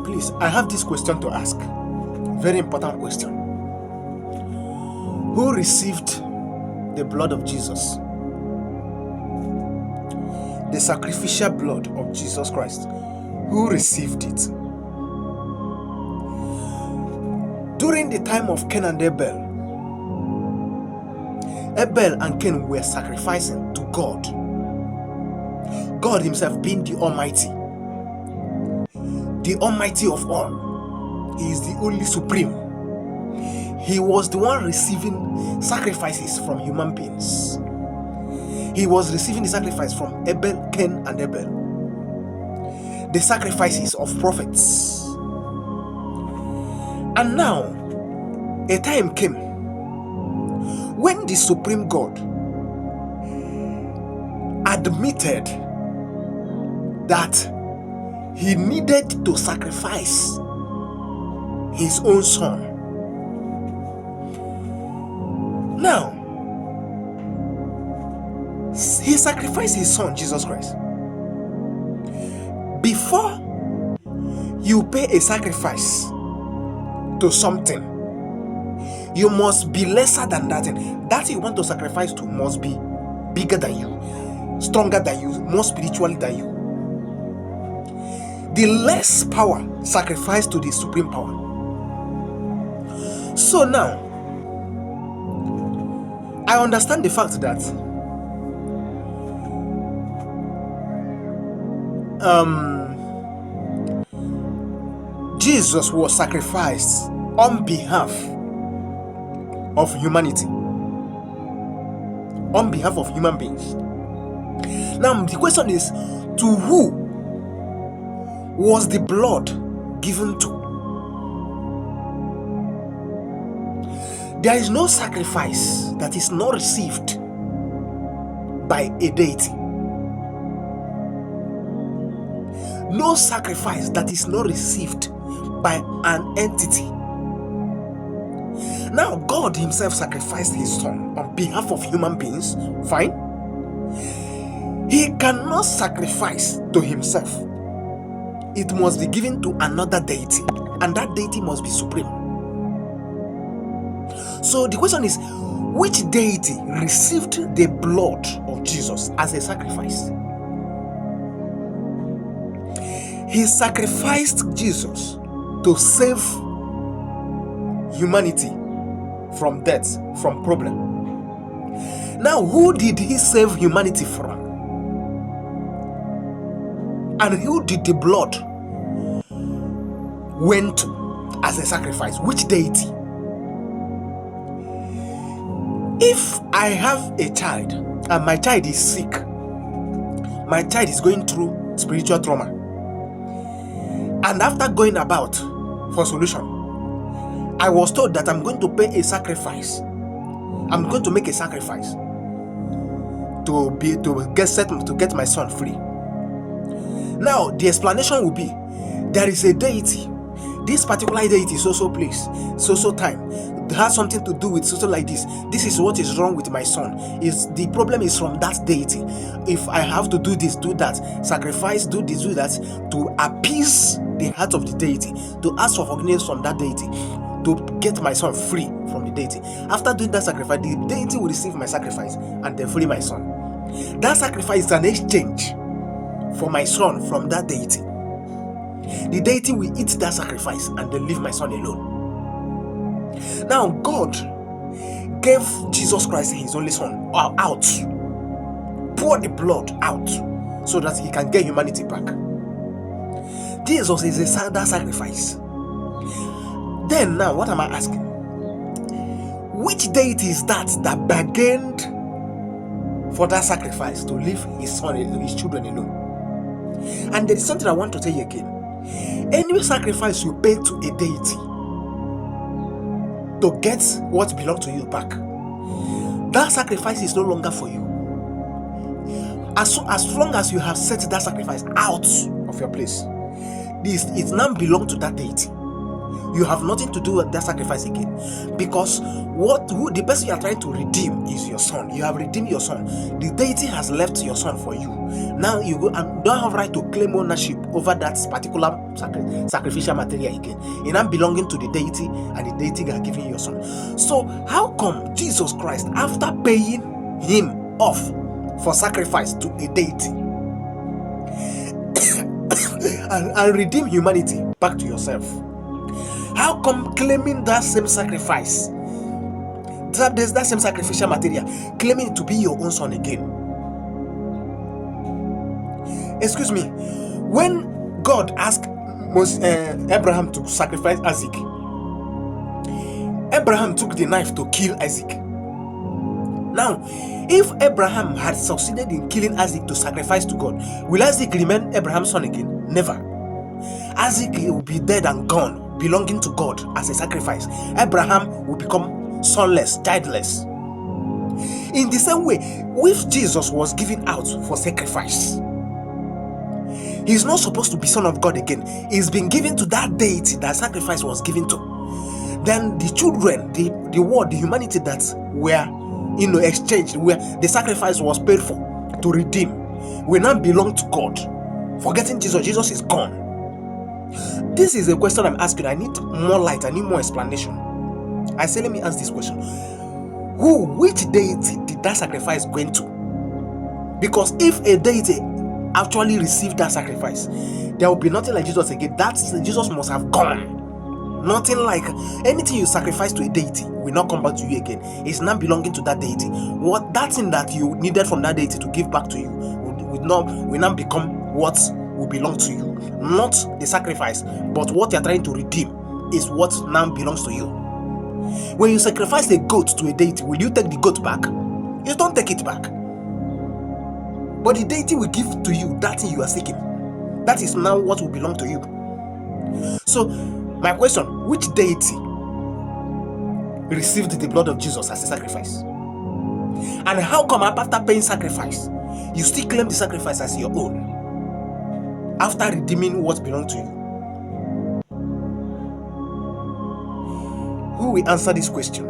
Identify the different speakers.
Speaker 1: Please, I have this question to ask. Very important question. Who received the blood of Jesus? The sacrificial blood of Jesus Christ. Who received it? During the time of Cain and Abel, Abel and Cain were sacrificing to God. God himself being the Almighty of all. He is the only supreme. He was the one receiving sacrifices from human beings. He was receiving the sacrifice from Abel, Cain and Abel. The sacrifices of prophets. And now, a time came when the supreme God admitted that he needed to sacrifice his own son. Now, he sacrificed his son, Jesus Christ. Before you pay a sacrifice to something, you must be lesser than that thing. That you want to sacrifice to must be bigger than you, stronger than you, more spiritual than you. The less power sacrificed to the supreme power. So now, I understand the fact that Jesus was sacrificed on behalf of humanity, on behalf of human beings. Now the question is, to who was the blood given to? There is no sacrifice that is not received by a deity. No sacrifice that is not received by an entity. Now, God himself sacrificed his son on behalf of human beings. Fine. He cannot sacrifice to himself. It must be given to another deity, and that deity must be supreme. So the question is, which deity received the blood of Jesus as a sacrifice? He sacrificed Jesus to save humanity from death, from problem. Now, who did he save humanity from? And who did the blood went to as a sacrifice? Which deity? If I have a child and my child is sick, my child is going through spiritual trauma, and after going about for solution, I was told that I'm going to pay a sacrifice. I'm going to make a sacrifice to get my son free. Now the explanation will be, there is a deity. This particular deity is so place, so time. It has something to do with so like this. This is what is wrong with my son. Is the problem is from that deity. If I have to do this, do that, sacrifice, do this, do that, to appease the heart of the deity, to ask for forgiveness from that deity, to get my son free from the deity. After doing that sacrifice, the deity will receive my sacrifice and then free my son. That sacrifice is an exchange for my son from that deity. The deity will eat that sacrifice and then leave my son alone. Now God gave Jesus Christ, his only son, out, poured the blood out so that he can get humanity back. Jesus is that sacrifice. Then now, what am I asking? Which deity is that bargained for that sacrifice to leave his son, his children alone? And there is something I want to tell you again. Any sacrifice you pay to a deity to get what belongs to you back, that sacrifice is no longer for you. As long as you have set that sacrifice out of your place, it now belongs to that deity. you have nothing to do with that sacrifice again, because the person you are trying to redeem is your son. You have redeemed your son. The deity has left your son for you. Now you go and don't have right to claim ownership over that particular sacrificial material again. It now belonging to the deity, and the deity are giving you your son. So how come Jesus Christ, after paying him off for sacrifice to a deity, and redeem humanity back to yourself, how come claiming that same sacrifice, that same sacrificial material, claiming it to be your own son again? Excuse me, when God asked Abraham to sacrifice Isaac, Abraham took the knife to kill Isaac. Now, if Abraham had succeeded in killing Isaac to sacrifice to God, will Isaac remain Abraham's son again? Never. Isaac will be dead and gone, belonging to God as a sacrifice. Abraham will become sonless, childless. In the same way, if Jesus was given out for sacrifice, he's not supposed to be son of God again. He's been given to that deity that sacrifice was given to. Then the children, the world, the humanity that were exchanged, where the sacrifice was paid for to redeem, will now belong to God. Forgetting Jesus is gone. This is a question I'm asking. I need more light. I need more explanation. I say, let me ask this question. Which deity did that sacrifice go into? Because if a deity actually received that sacrifice, there will be nothing like Jesus again. That Jesus must have gone. Nothing like anything you sacrifice to a deity will not come back to you again. It's not belonging to that deity. What that thing that you needed from that deity to give back to you will not become what will belong to you. Not the sacrifice, but what you're trying to redeem is what now belongs to you. When you sacrifice a goat to a deity, will you take the goat back? You don't take it back. But the deity will give to you that thing you are seeking. That is now what will belong to you. So, my question, which deity received the blood of Jesus as a sacrifice? And how come after paying sacrifice, you still claim the sacrifice as your own? After redeeming what belonged to you? Who will answer this question?